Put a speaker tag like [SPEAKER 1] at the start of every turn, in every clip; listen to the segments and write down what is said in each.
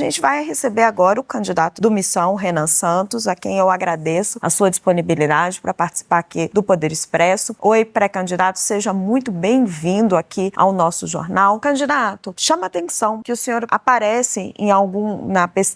[SPEAKER 1] A gente vai receber agora o candidato do Missão, Renan Santos, a quem eu agradeço a sua disponibilidade para participar aqui do Poder Expresso. Oi, pré-candidato, seja muito bem-vindo aqui ao nosso jornal. Candidato, chama a atenção que o senhor aparece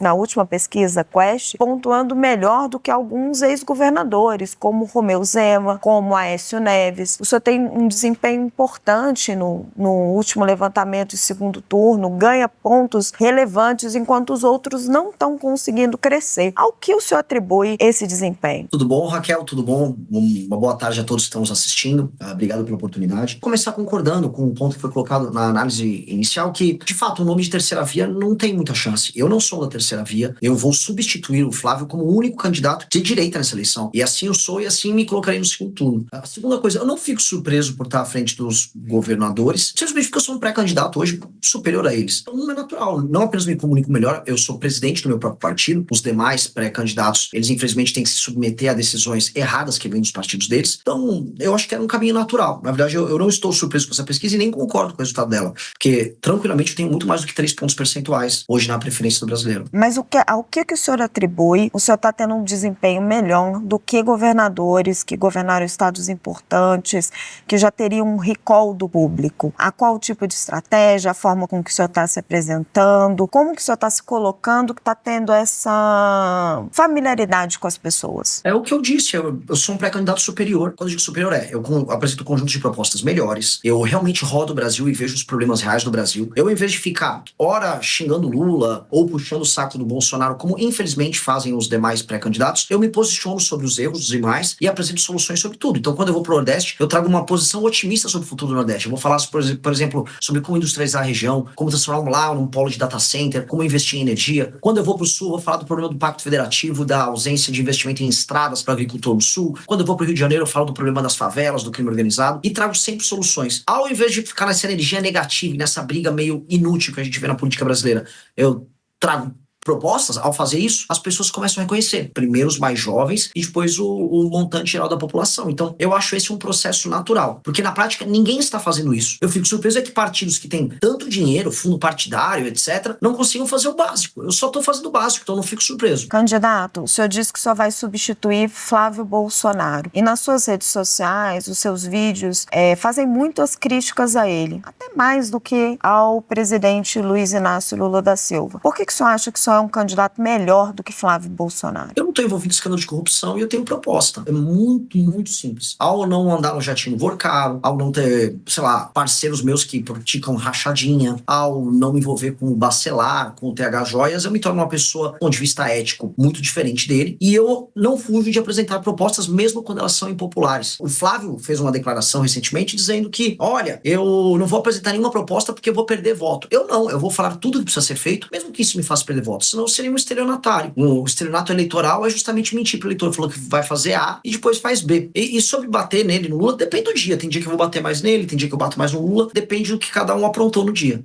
[SPEAKER 1] na última pesquisa Quest, pontuando melhor do que alguns ex-governadores, como Romeu Zema, como Aécio Neves. O senhor tem um desempenho importante no último levantamento de segundo turno, ganha pontos relevantes, enquanto os outros não estão conseguindo crescer. Ao que o senhor atribui esse desempenho?
[SPEAKER 2] Tudo bom, Raquel? Tudo bom? Uma boa tarde a todos que estão nos assistindo. Obrigado pela oportunidade. Vou começar concordando com o ponto que foi colocado na análise inicial, que, de fato, o nome de terceira via não tem muita chance. Eu não sou da terceira via. Eu vou substituir o Flávio como o único candidato de direita nessa eleição. E assim eu sou, e assim me colocarei no segundo turno. A segunda coisa, eu não fico surpreso por estar à frente dos governadores, simplesmente porque eu sou um pré-candidato hoje superior a eles. Então, não é natural. Não apenas me comunico melhor, eu sou presidente do meu próprio partido. Os demais pré-candidatos, eles infelizmente têm que se submeter a decisões erradas que vêm dos partidos deles. Então, eu acho que era um caminho natural. Na verdade, eu não estou surpreso com essa pesquisa e nem concordo com o resultado dela, porque, tranquilamente, eu tenho muito mais do que 3 pontos percentuais hoje na preferência do brasileiro.
[SPEAKER 1] Mas ao que o senhor atribui? O senhor está tendo um desempenho melhor do que governadores que governaram estados importantes, que já teriam um recall do público? A qual tipo de estratégia, a forma com que o senhor está se apresentando, como que o senhor está se colocando, que está tendo essa familiaridade com as pessoas?
[SPEAKER 2] É o que eu disse, eu sou um pré-candidato superior. Quando eu digo superior eu apresento um conjunto de propostas melhores, eu realmente rodo o Brasil e vejo os problemas reais do Brasil. Eu, em vez de ficar, ora, xingando Lula ou puxando o saco do Bolsonaro, como infelizmente fazem os demais pré-candidatos, eu me posiciono sobre os erros dos demais e apresento soluções sobre tudo. Então, quando eu vou pro Nordeste, eu trago uma posição otimista sobre o futuro do Nordeste. Eu vou falar, por exemplo, sobre como industrializar a região, como transformar lá num polo de data center, como investir em energia. Quando eu vou pro Sul, eu vou falar do problema do Pacto Federativo, da ausência de investimento em estradas para agricultor no Sul. Quando eu vou pro Rio de Janeiro, eu falo do problema das favelas, do crime organizado, e trago sempre soluções. Ao invés de ficar nessa energia negativa e nessa briga meio inútil que a gente vê na política brasileira, eu trago propostas. Ao fazer isso, as pessoas começam a reconhecer, primeiro os mais jovens e depois o montante geral da população. Então, eu acho esse um processo natural, porque na prática ninguém está fazendo isso. Eu fico surpreso que partidos que têm tanto dinheiro, fundo partidário, etc., não consigam fazer o básico. Eu só estou fazendo o básico, então eu não fico surpreso.
[SPEAKER 1] Candidato, o senhor disse que só vai substituir Flávio Bolsonaro. E nas suas redes sociais, os seus vídeos fazem muitas críticas a ele, até mais do que ao presidente Luiz Inácio Lula da Silva. Por que o senhor acha que só é um candidato melhor do que Flávio Bolsonaro?
[SPEAKER 2] Eu não estou envolvido em escândalo de corrupção e eu tenho proposta. É muito, muito simples. Ao não andar no jatinho Vorcaro, ao não ter, sei lá, parceiros meus que praticam rachadinha, ao não me envolver com o Bacelar, com o TH Joias, eu me torno uma pessoa, do ponto de vista ético, muito diferente dele. E eu não fujo de apresentar propostas, mesmo quando elas são impopulares. O Flávio fez uma declaração recentemente dizendo que, olha, eu não vou apresentar nenhuma proposta porque eu vou perder voto. Eu vou falar tudo que precisa ser feito, mesmo que isso me faça perder voto. Senão eu seria um estelionatário. O estelionato eleitoral é justamente mentir pro eleitor, falou que vai fazer A e depois faz B. E sobre bater nele, no Lula, depende do dia. Tem dia que eu vou bater mais nele, tem dia que eu bato mais no Lula, depende do que cada um aprontou no dia.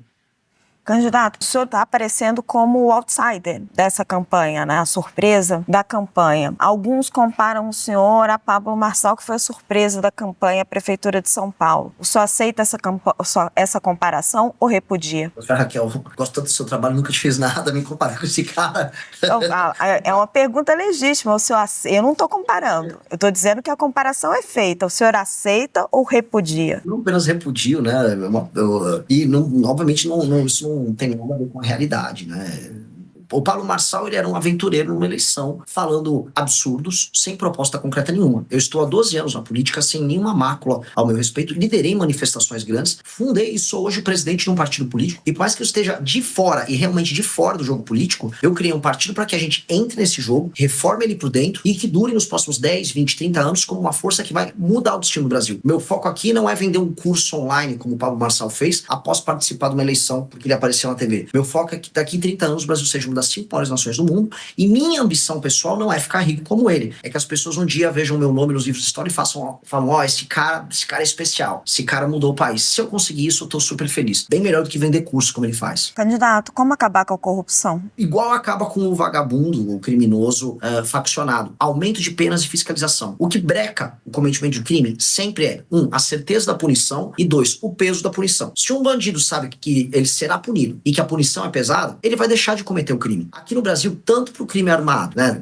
[SPEAKER 1] Candidato, o senhor está aparecendo como o outsider dessa campanha, né? A surpresa da campanha. Alguns comparam o senhor a Pablo Marçal, que foi a surpresa da campanha à Prefeitura de São Paulo. O senhor aceita essa comparação ou repudia?
[SPEAKER 2] Raquel, gosto tanto do seu trabalho, nunca te fiz nada, me comparar com esse cara.
[SPEAKER 1] É uma pergunta legítima. Eu não estou comparando. Eu estou dizendo que a comparação é feita. O senhor aceita ou repudia?
[SPEAKER 2] Não apenas repudio, né? Obviamente, isso não tem nada a ver com a realidade, né? O Pablo Marçal, ele era um aventureiro numa eleição, falando absurdos, sem proposta concreta nenhuma. Eu estou há 12 anos na política, sem nenhuma mácula ao meu respeito, liderei manifestações grandes, fundei e sou hoje presidente de um partido político, e por mais que eu esteja de fora, e realmente de fora do jogo político, eu criei um partido para que a gente entre nesse jogo, reforme ele por dentro, e que dure nos próximos 10, 20, 30 anos como uma força que vai mudar o destino do Brasil. Meu foco aqui não é vender um curso online, como o Pablo Marçal fez, após participar de uma eleição, porque ele apareceu na TV. Meu foco é que daqui a 30 anos o Brasil seja uma das 5 maiores nações do mundo, e minha ambição pessoal não é ficar rico como ele, é que as pessoas um dia vejam meu nome nos livros de história e falam, esse cara é especial, esse cara mudou o país. Se eu conseguir isso, eu tô super feliz. Bem melhor do que vender curso como ele faz.
[SPEAKER 1] Candidato, como acabar com a corrupção?
[SPEAKER 2] Igual acaba com o vagabundo, o criminoso faccionado. Aumento de penas e fiscalização. O que breca o cometimento de crime sempre é, 1, a certeza da punição, e 2, o peso da punição. Se um bandido sabe que ele será punido e que a punição é pesada, ele vai deixar de cometer o crime. crime. Aqui no Brasil, tanto pro crime armado, né,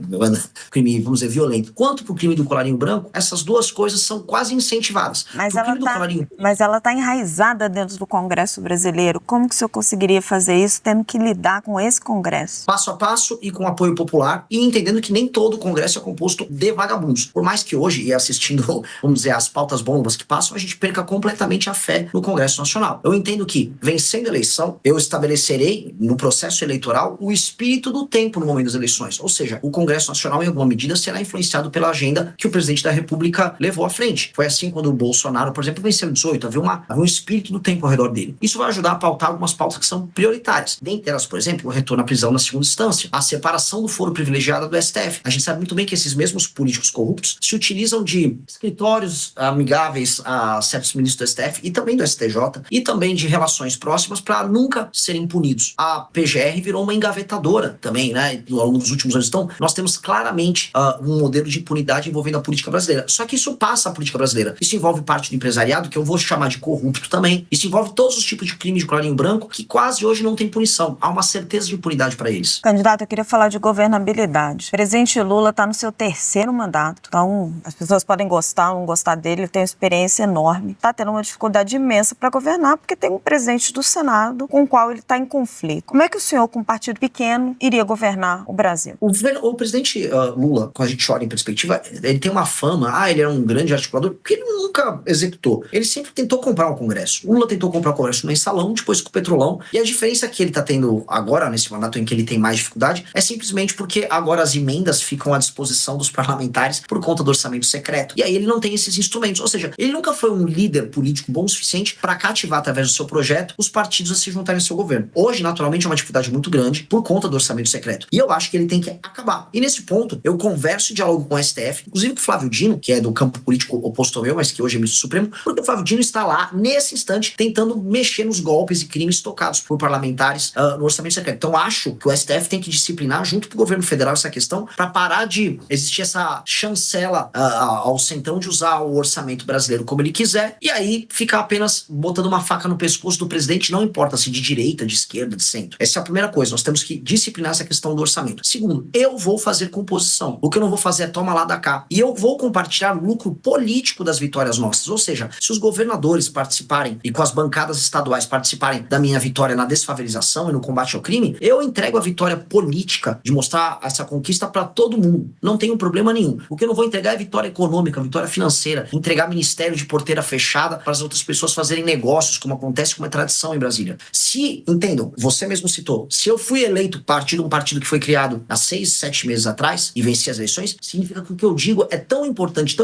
[SPEAKER 2] crime, vamos dizer, violento, quanto pro crime do colarinho branco, essas duas coisas são quase incentivadas.
[SPEAKER 1] Mas ela tá enraizada dentro do Congresso brasileiro. Como que o senhor conseguiria fazer isso tendo que lidar com esse Congresso?
[SPEAKER 2] Passo a passo e com apoio popular, e entendendo que nem todo o Congresso é composto de vagabundos. Por mais que hoje, e assistindo, vamos dizer, as pautas bombas que passam, a gente perca completamente a fé no Congresso Nacional. Eu entendo que, vencendo a eleição, eu estabelecerei, no processo eleitoral, o espírito do tempo no momento das eleições. Ou seja, o Congresso Nacional, em alguma medida, será influenciado pela agenda que o presidente da República levou à frente. Foi assim quando o Bolsonaro, por exemplo, venceu em 18, havia um espírito do tempo ao redor dele. Isso vai ajudar a pautar algumas pautas que são prioritárias. Dentre elas, por exemplo, o retorno à prisão na segunda instância, a separação do foro privilegiado do STF. A gente sabe muito bem que esses mesmos políticos corruptos se utilizam de escritórios amigáveis a certos ministros do STF e também do STJ e também de relações próximas para nunca serem punidos. A PGR virou uma engavetadora também, né, ao longo dos últimos anos. Então, nós temos claramente um modelo de impunidade envolvendo a política brasileira. Só que isso passa a política brasileira. Isso envolve parte do empresariado, que eu vou chamar de corrupto também. Isso envolve todos os tipos de crimes de colarinho branco que quase hoje não tem punição. Há uma certeza de impunidade para eles.
[SPEAKER 1] Candidato, eu queria falar de governabilidade. O presidente Lula está no seu 3º mandato, então as pessoas podem gostar ou não gostar dele, ele tem uma experiência enorme. Está tendo uma dificuldade imensa para governar, porque tem um presidente do Senado com o qual ele está em conflito. Como é que o senhor, com um partido pequeno, iria governar o Brasil?
[SPEAKER 2] O presidente Lula, quando a gente olha em perspectiva, ele tem uma fama, ele era um grande articulador, porque ele nunca executou. Ele sempre tentou comprar o Congresso. O Lula tentou comprar o Congresso no mensalão, depois com o Petrolão, e a diferença que ele está tendo agora, nesse mandato em que ele tem mais dificuldade, é simplesmente porque agora as emendas ficam à disposição dos parlamentares por conta do orçamento secreto. E aí ele não tem esses instrumentos. Ou seja, ele nunca foi um líder político bom o suficiente para cativar, através do seu projeto, os partidos a se juntarem ao seu governo. Hoje, naturalmente, é uma dificuldade muito grande por conta do orçamento secreto. E eu acho que ele tem que acabar. E nesse ponto, eu converso e dialogo com o STF, inclusive com o Flávio Dino, que é do campo político oposto ao meu, mas que hoje é ministro supremo, porque o Flávio Dino está lá, nesse instante, tentando mexer nos golpes e crimes tocados por parlamentares no orçamento secreto. Então, acho que o STF tem que disciplinar, junto com o governo federal, essa questão, para parar de existir essa chancela ao centrão de usar o orçamento brasileiro como ele quiser, e aí ficar apenas botando uma faca no pescoço do presidente, não importa se de direita, de esquerda, de centro. Essa é a primeira coisa, nós temos que disciplinar essa questão do orçamento. Segundo, eu vou fazer composição. O que eu não vou fazer é toma lá da cá. E eu vou compartilhar o lucro político das vitórias nossas. Ou seja, se os governadores participarem e com as bancadas estaduais participarem da minha vitória na desfavelização e no combate ao crime, eu entrego a vitória política de mostrar essa conquista para todo mundo. Não tenho problema nenhum. O que eu não vou entregar é vitória econômica, vitória financeira, entregar ministério de porteira fechada para as outras pessoas fazerem negócios, como acontece com uma tradição em Brasília. Se, entendam, você mesmo citou, se eu fui eleito partido, um partido que foi criado há 6, 7 meses atrás e venci as eleições, significa que o que eu digo é tão importante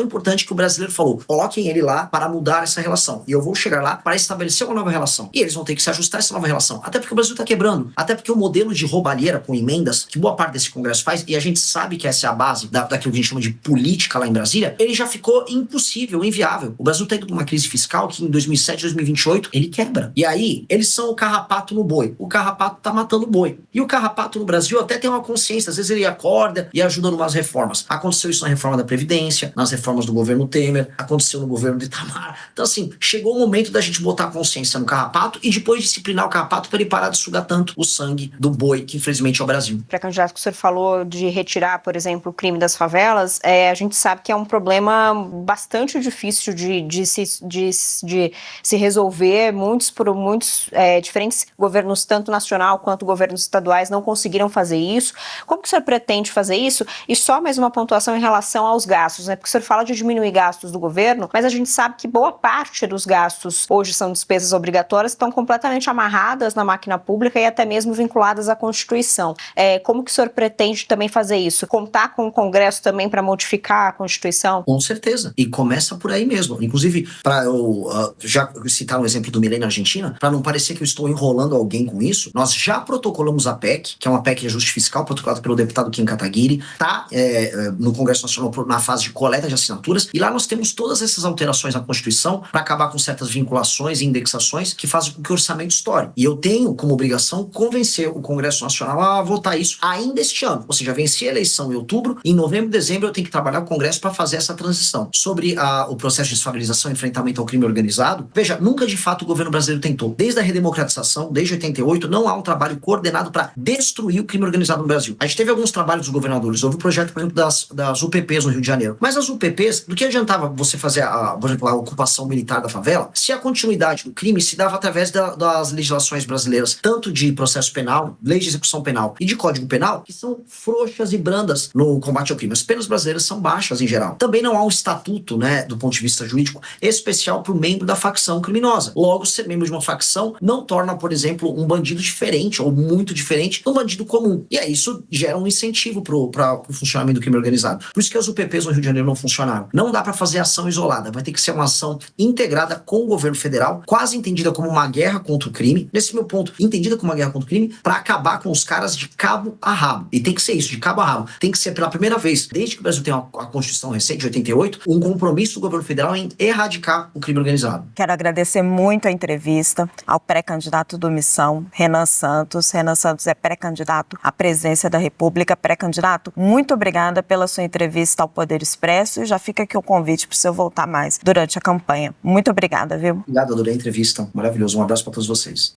[SPEAKER 2] que o brasileiro falou, coloquem ele lá para mudar essa relação. E eu vou chegar lá para estabelecer uma nova relação. E eles vão ter que se ajustar a essa nova relação. Até porque o Brasil está quebrando. Até porque o modelo de roubalheira com emendas, que boa parte desse Congresso faz, e a gente sabe que essa é a base daquilo que a gente chama de política lá em Brasília, ele já ficou impossível, inviável. O Brasil tem uma crise fiscal que em 2007, 2028, ele quebra. E aí, eles são o carrapato no boi. O carrapato tá matando o boi. E o carrapato no Brasil até tem uma consciência. Às vezes ele acorda e ajuda em umas reformas. Aconteceu isso na reforma da Previdência, nas reformas do governo Temer, aconteceu no governo de Itamar. Então, assim, chegou o momento da gente botar a consciência no carrapato e depois disciplinar o carrapato para ele parar de sugar tanto o sangue do boi, que infelizmente é o Brasil.
[SPEAKER 3] Pré-candidato, que o senhor falou de retirar, por exemplo, o crime das favelas, a gente sabe que é um problema bastante difícil de se resolver. Muitos diferentes governos, tanto nacional quanto governos estaduais, não conseguiram fazer isso. Como que o senhor pretende fazer isso? E só mais uma pontuação em relação aos gastos, né? Porque o senhor fala de diminuir gastos do governo, mas a gente sabe que boa parte dos gastos hoje são despesas obrigatórias, estão completamente amarradas na máquina pública e até mesmo vinculadas à Constituição. Como que o senhor pretende também fazer isso? Contar com o Congresso também para modificar a Constituição?
[SPEAKER 2] Com certeza. E começa por aí mesmo. Inclusive, para eu já citar um exemplo do Milei na Argentina, para não parecer que eu estou enrolando alguém com isso, nós já protocolamos a PEC, que é uma PEC de ajuste fiscal, protocolada pelo deputado Kim Kataguiri, está no Congresso Nacional na fase de coleta de assinaturas, e lá nós temos todas essas alterações na Constituição para acabar com certas vinculações e indexações que fazem com que o orçamento estoure. E eu tenho como obrigação convencer o Congresso Nacional a votar isso ainda este ano. Ou seja, venci a eleição em outubro, em novembro e dezembro eu tenho que trabalhar com o Congresso para fazer essa transição. Sobre o processo de desfavelização e enfrentamento ao crime organizado, veja, nunca de fato o governo brasileiro tentou. Desde a redemocratização, desde 88, não há um trabalho coordenado para destruir o crime organizado no Brasil. A gente teve alguns trabalhos dos governadores. Houve o projeto, por exemplo, das UPPs no Rio de Janeiro. Mas as UPPs, do que adiantava você fazer, por exemplo, a ocupação militar da favela, se a continuidade do crime se dava através das legislações brasileiras, tanto de processo penal, lei de execução penal e de código penal, que são frouxas e brandas no combate ao crime. As penas brasileiras são baixas em geral. Também não há um estatuto, né, do ponto de vista jurídico, especial para o membro da facção criminosa. Logo, ser membro de uma facção não torna, por exemplo, um bandido diferente ou muito diferente do bandido comum. E aí isso gera um incentivo para o funcionamento do crime organizado. Por isso que as UPPs no Rio de Janeiro não funcionaram. Não dá para fazer ação isolada. Vai ter que ser uma ação integrada com o governo federal, quase entendida como uma guerra contra o crime. Nesse meu ponto, entendida como uma guerra contra o crime, para acabar com os caras de cabo a rabo. E tem que ser isso, de cabo a rabo. Tem que ser pela primeira vez, desde que o Brasil tem a Constituição recente, de 88, um compromisso do governo federal em erradicar o crime organizado.
[SPEAKER 1] Quero agradecer muito a entrevista ao pré-candidato do Missão, Renan Santos. Renan Santos é pré-candidato à presidência da República. Pré-candidato, muito obrigada pela sua entrevista ao Poder Expresso e já fica aqui o convite para o senhor voltar mais durante a campanha. Muito obrigada, viu?
[SPEAKER 2] Obrigado, adorei a entrevista. Maravilhoso. Um abraço para todos vocês.